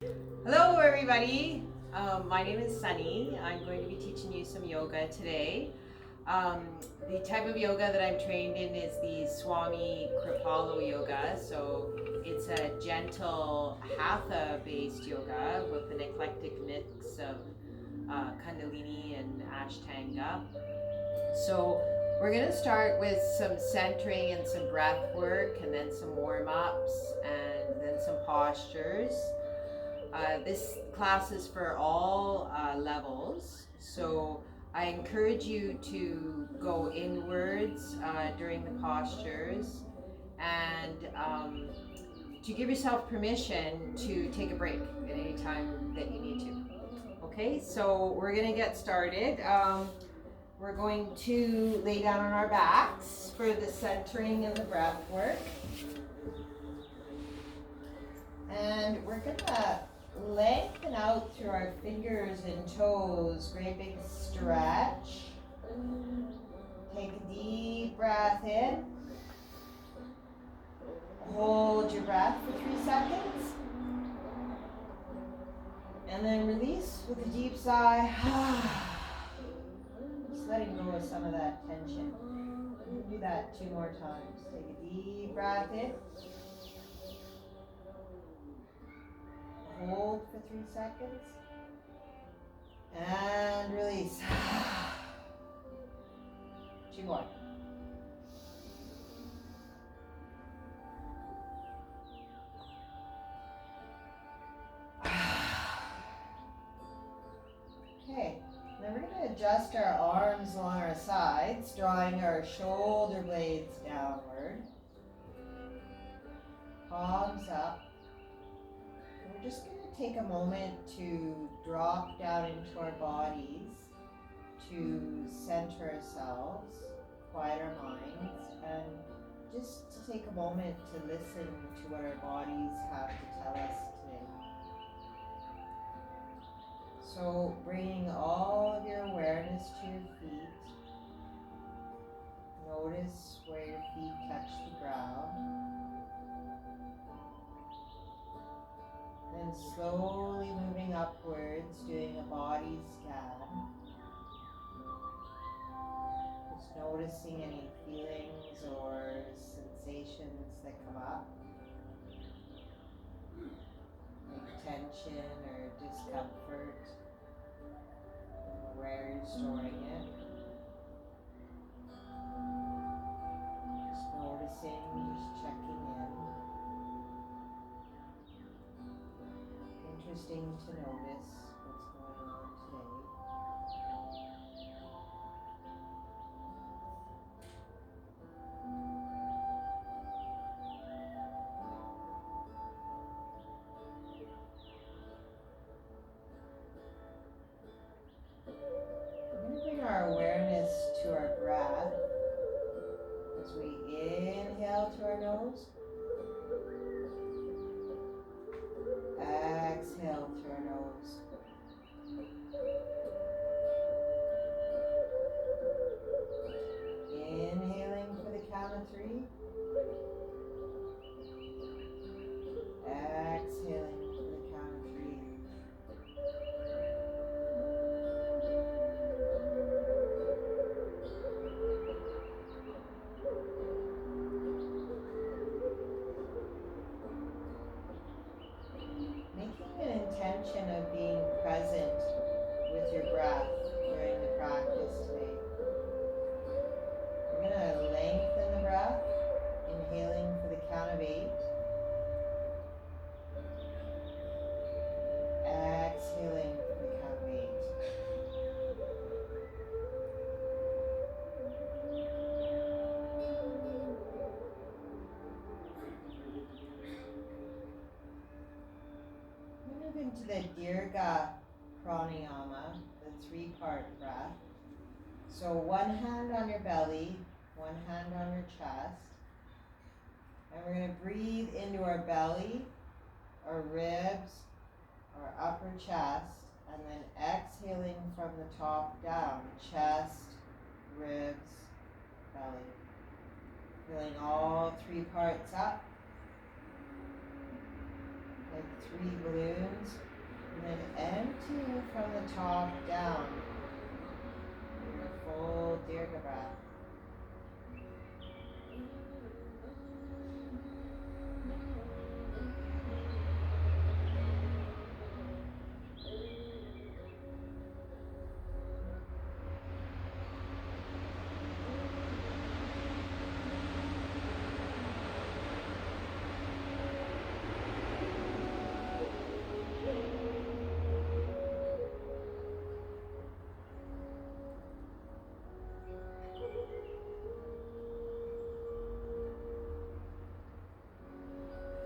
Hello everybody, my name is Sunny. I'm going to be teaching you some yoga today. The type of yoga that I'm trained in is the Swami Kripalo yoga. So it's a gentle hatha based yoga with an eclectic mix of Kundalini and Ashtanga. So we're going to start with some centering and some breath work, and then some warm ups, and then some postures. This class is for all levels, so I encourage you to go inwards during the postures, and to give yourself permission to take a break at any time that you need to. Okay, so we're going to get started. We're going to lay down on our backs for the centering and the breath work. And we're going to lengthen out through our fingers and toes. Great big stretch. Take a deep breath in. Hold your breath for 3 seconds. And then release with a deep sigh. Just letting go of some of that tension. You can do that 2 more times. Take a deep breath in. Hold for 3 seconds. And release. 2 more. Okay, then we're going to adjust our arms along our sides, drawing our shoulder blades downward. Palms up. And we're just going to take a moment to drop down into our bodies to center ourselves, quiet our minds, and just to take a moment to listen to what our bodies have to tell us today. So bringing all of your awareness to your feet. Notice where your feet touch the ground. Then slowly moving upwards, doing a body scan. Just noticing any feelings or sensations that come up. Like tension or discomfort. Where you're storing it. Just noticing, just checking in. Interesting to notice what's going on today. We're going to bring our awareness to our breath as we inhale through our nose. Exhale through our nose. Inhaling for the count of 3. Exhaling for the count of 3. Making an intention of being present with your breath during the practice today. We're going to lengthen the breath, inhaling for the count of 8. Exhaling for the count of 8. We move into the Dirga Pranayama, the 3-part breath. So 1 hand on your belly, 1 hand on your chest. And we're going to breathe into our belly, our ribs, our upper chest, and then exhaling from the top down, chest, ribs, belly. Filling all 3 parts up. like 3 balloons, and then empty from the top down. In a full Dirga breath.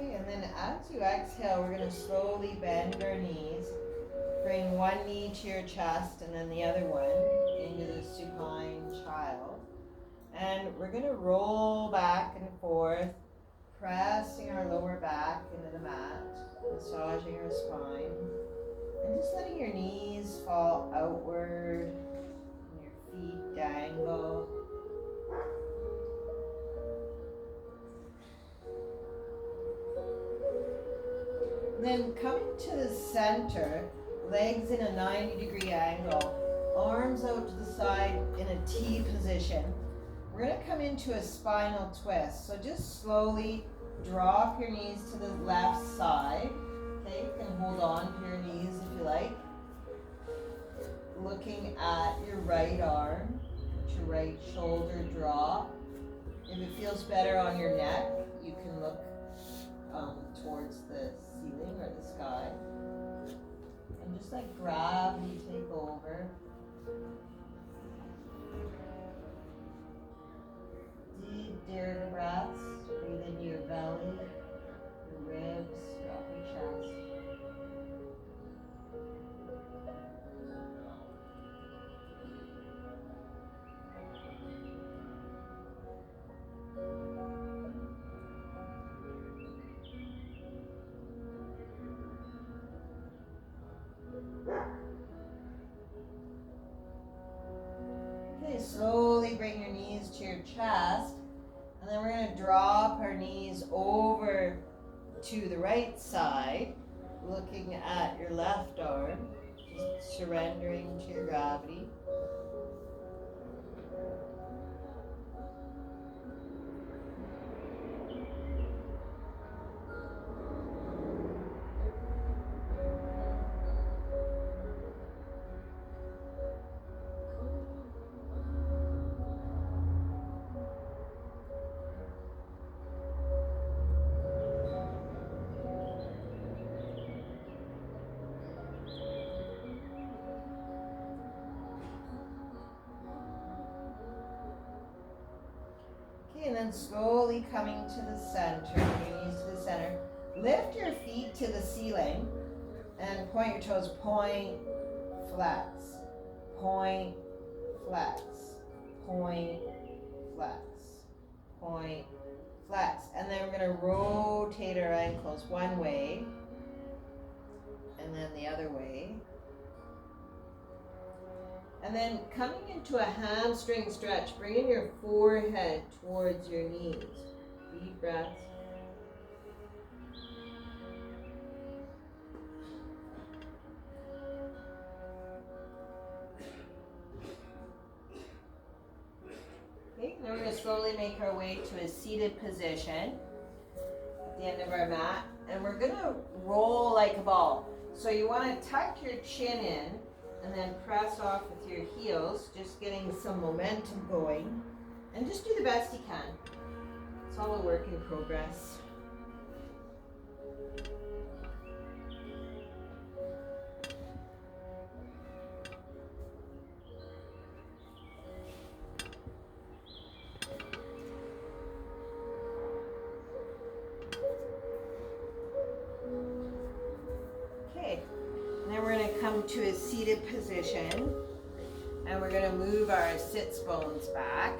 And then as you exhale, we're going to slowly bend our knees. Bring one knee to your chest and then the other one into the supine child. And we're going to roll back and forth, pressing our lower back into the mat, massaging our spine, and just letting your knees fall outward and your feet dangle. Then coming to the center, legs in a 90-degree angle, arms out to the side in a T position. We're going to come into a spinal twist. So just slowly drop your knees to the left side. Okay, you can hold on to your knees if you like. Looking at your right arm, let your right shoulder drop. If it feels better on your neck, you can look towards the ceiling or the sky. And just let gravity take over. Deep Dirga breaths. Breathe into your belly, your ribs, drop your chest. Okay, slowly bring your knees to your chest, and then we're going to drop our knees over to the right side, looking at your left arm, just surrendering to your gravity. And then slowly coming to the center, your knees to the center. Lift your feet to the ceiling and point your toes, point, flex, point, flex, point, flex, point, flex. And then we're going to rotate our ankles one way and then the other way. And then coming into a hamstring stretch, bringing your forehead towards your knees. Deep breaths. Okay, now we're going to slowly make our way to a seated position at the end of our mat. And we're going to roll like a ball. So you want to tuck your chin in and then press off with your heels, just getting some momentum going. And just do the best you can. It's all a work in progress. Okay, now we're going to come to a seated position. And we're going to move our sits bones back.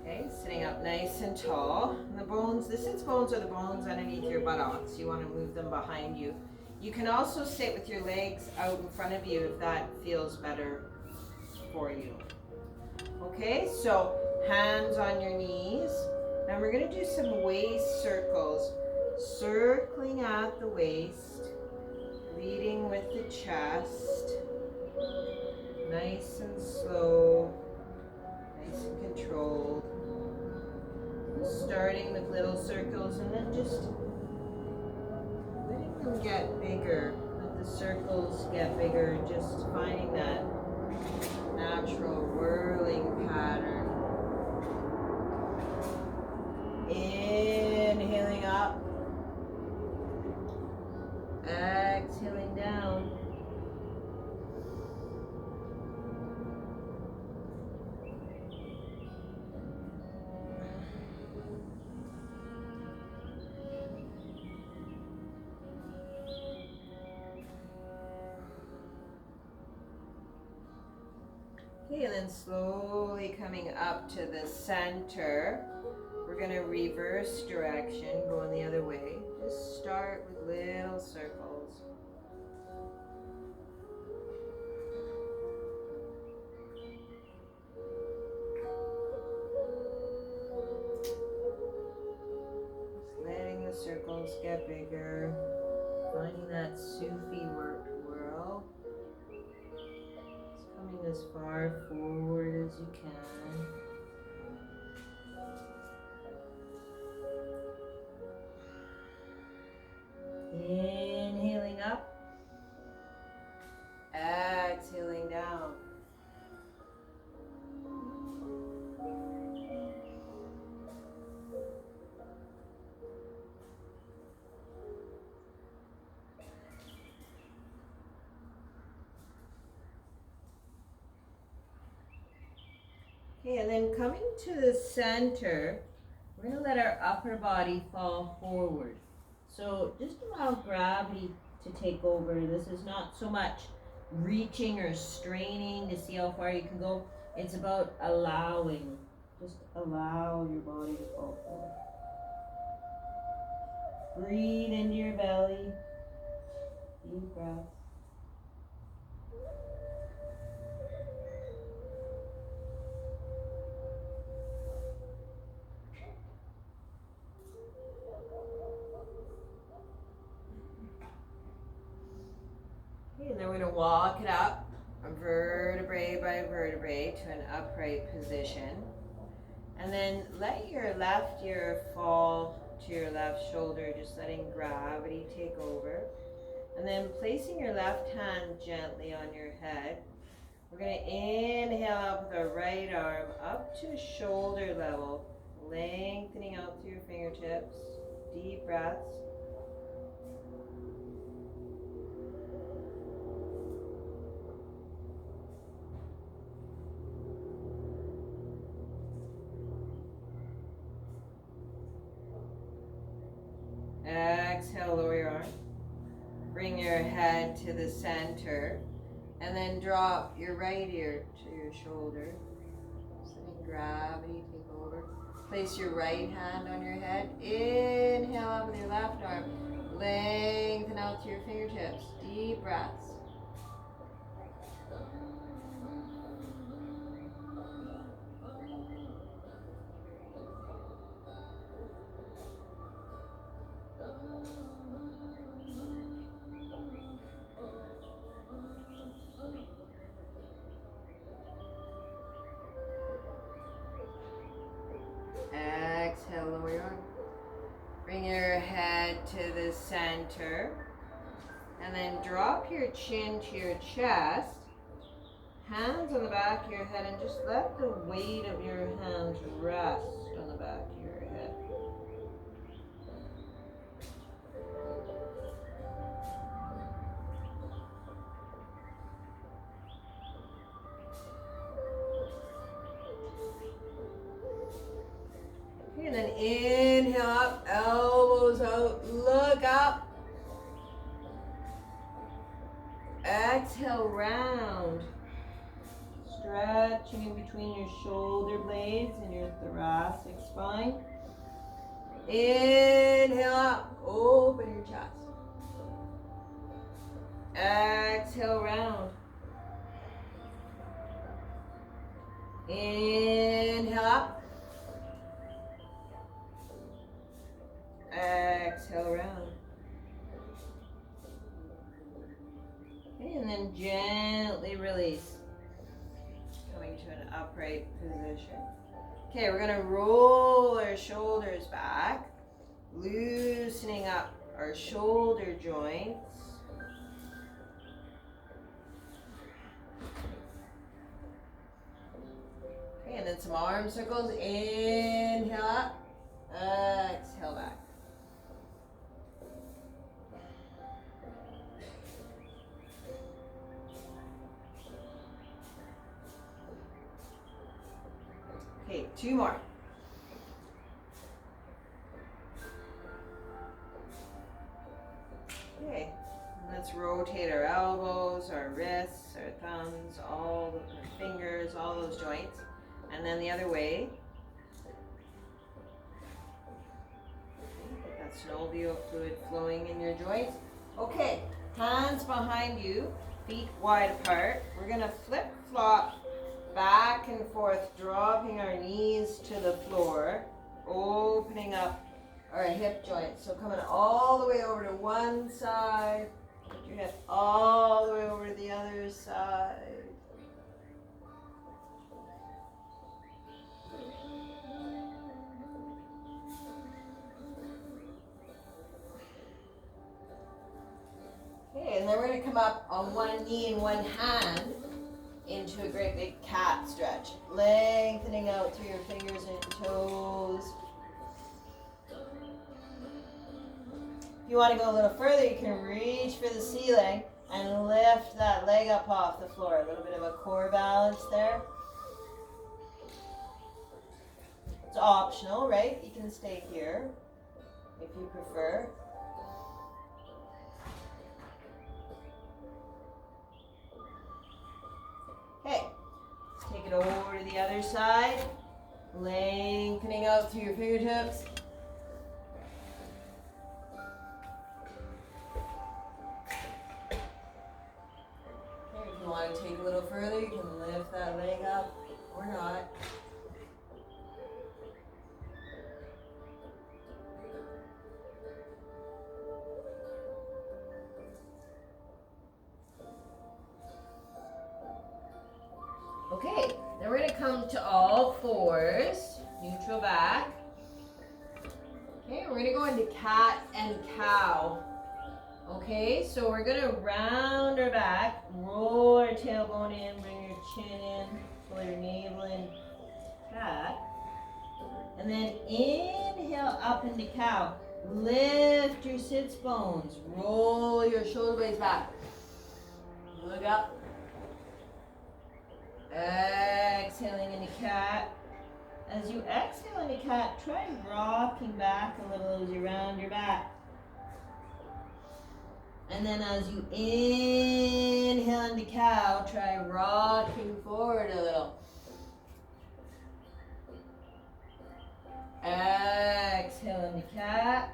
Okay, sitting up nice and tall. And the sits bones are the bones underneath your buttocks. You want to move them behind you. You can also sit with your legs out in front of you if that feels better for you. Okay, so hands on your knees. And we're going to do some waist circles. circling at the waist, leading with the chest, nice and slow, nice and controlled. Starting with little circles and then just letting them get bigger. Let the circles get bigger, just finding that natural whirling pattern. Inhaling up, exhaling down. Okay, and then slowly coming up to the center. We're going to reverse direction, going the other way. Just start with little circles. Just letting the circles get bigger. Finding that Sufi whirl. Just coming as far forward as you can. Inhaling up, exhaling down. Okay, and then coming to the center, we're going to let our upper body fall forward. So just allow gravity to take over. This is not so much reaching or straining to see how far you can go. It's about allowing. Just allow your body to fall forward. Breathe into your belly. Deep breath. Okay, and then we're going to walk it up vertebrae by vertebrae to an upright position. And then let your left ear fall to your left shoulder, just letting gravity take over. And then placing your left hand gently on your head. We're going to inhale up with our right arm up to shoulder level, lengthening out through your fingertips. Deep breaths. Exhale, lower your arm. Bring your head to the center. And then drop your right ear to your shoulder. Just letting gravity take over. Place your right hand on your head. Inhale up with your left arm. Lengthen out to your fingertips. Deep breaths. Exhale, lower your arm. Bring your head to the center. And then drop your chin to your chest. Hands on the back of your head, and just let the weight of your hands rest on the back of your head. Okay, and then inhale up, elbows out, look up. Exhale, round. Stretching in between your shoulder blades and your thoracic spine. Inhale up, open your chest. Exhale, round. Inhale up. Exhale. exhale around. Okay, and then gently release. Coming to an upright position. Okay, we're gonna roll our shoulders back, loosening up our shoulder joints. Okay, and then some arm circles. Inhale up, exhale back. Okay, 2 more. Okay, let's rotate our elbows, our wrists, our thumbs, all the fingers, all those joints. And then the other way. Get that synovial fluid flowing in your joints. Okay, hands behind you, feet wide apart. We're gonna flip-flop back and forth, dropping our knees to the floor, opening up our hip joints. So coming all the way over to one side, put your hip all the way over to the other side. Okay, and then we're going to come up on one knee and one hand into a great big cat stretch. Lengthening out through your fingers and toes. If you want to go a little further, you can reach for the ceiling and lift that leg up off the floor. A little bit of a core balance there. It's optional, right? You can stay here if you prefer. Okay, take it over to the other side, lengthening out through your fingertips. Okay, if you want to take a little further, you can lift that leg up or not. Okay, then we're going to come to all fours, neutral back. Okay, we're going to go into cat and cow. Okay, so we're going to round our back, roll our tailbone in, bring your chin in, pull your navel in, cat. And then inhale up into cow. Lift your sits bones, roll your shoulder blades back. Look up. Exhaling into cat. As you exhale into cat, try rocking back a little as you round your back. And then as you inhale into cow, try rocking forward a little. Exhale into cat.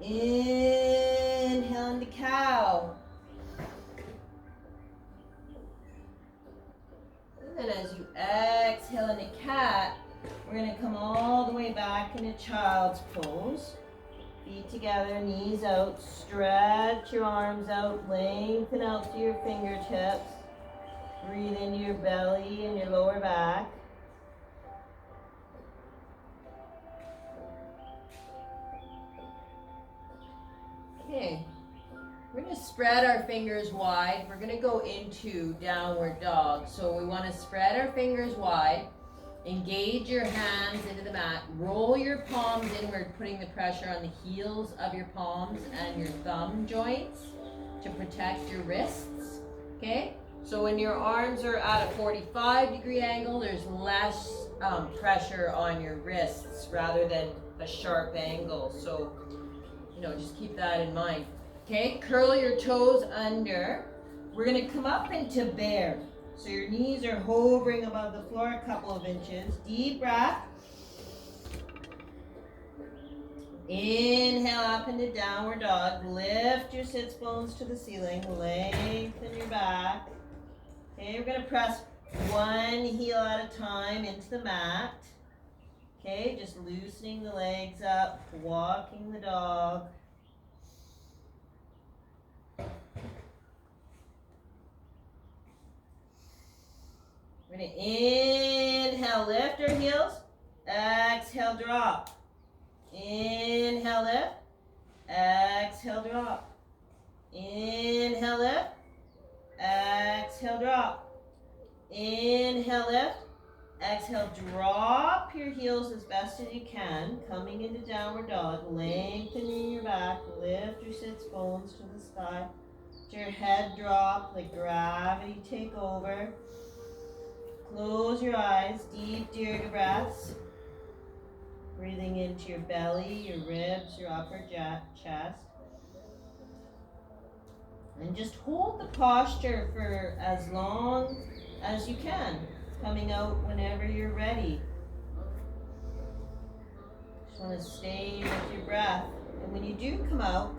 Inhale into cow. And as you exhale into cat, we're going to come all the way back into child's pose. Feet together, knees out, stretch your arms out, lengthen out through your fingertips. Breathe into your belly and your lower back. Okay, we're going to spread our fingers wide. We're going to go into downward dog. So we want to spread our fingers wide. Engage your hands into the mat. Roll your palms inward, putting the pressure on the heels of your palms and your thumb joints to protect your wrists. Okay? So when your arms are at a 45-degree angle, there's less pressure on your wrists rather than a sharp angle. So, just keep that in mind. Okay, curl your toes under. We're going to come up into bear. So your knees are hovering above the floor a couple of inches. Deep breath. Inhale up into downward dog. Lift your sits bones to the ceiling. Lengthen your back. Okay, we're going to press one heel at a time into the mat. Okay, just loosening the legs up, walking the dog. We're going to inhale, lift our heels. Exhale, drop. Inhale, lift. Exhale, drop. Inhale, lift. Exhale, drop. Inhale, lift. Exhale, drop your heels as best as you can. Coming into downward dog. Lengthening your back. Lift your sits bones to the sky. Let your head drop. Let gravity take over. Close your eyes. Deep Dirga breaths. Breathing into your belly, your ribs, your upper chest. And just hold the posture for as long as you can, coming out whenever you're ready. Just want to stay with your breath. And when you do come out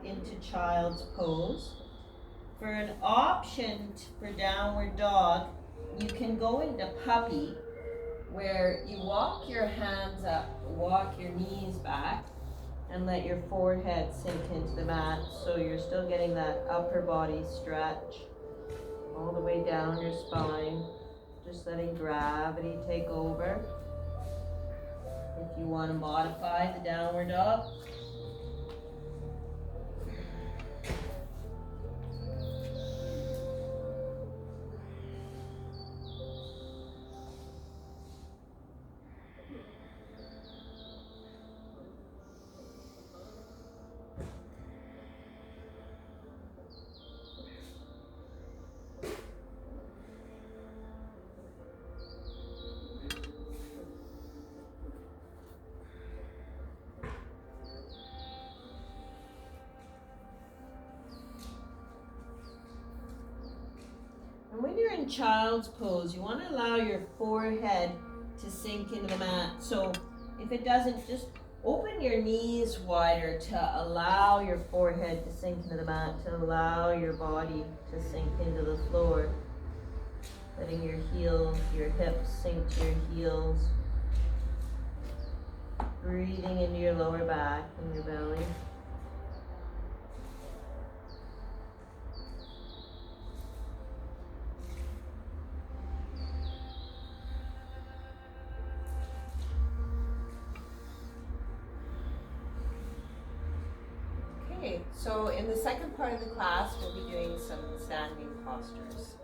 into child's pose. For an option for downward dog, you can go into puppy, where you walk your hands up, walk your knees back, and let your forehead sink into the mat, so you're still getting that upper body stretch all the way down your spine. Just letting gravity take over. If you want to modify the downward dog. And when you're in child's pose, you want to allow your forehead to sink into the mat. So if it doesn't, just open your knees wider to allow your forehead to sink into the mat, to allow your body to sink into the floor. Letting your heels, your hips sink to your heels. Breathing into your lower back and your belly. Okay, so in the second part of the class, we'll be doing some standing postures.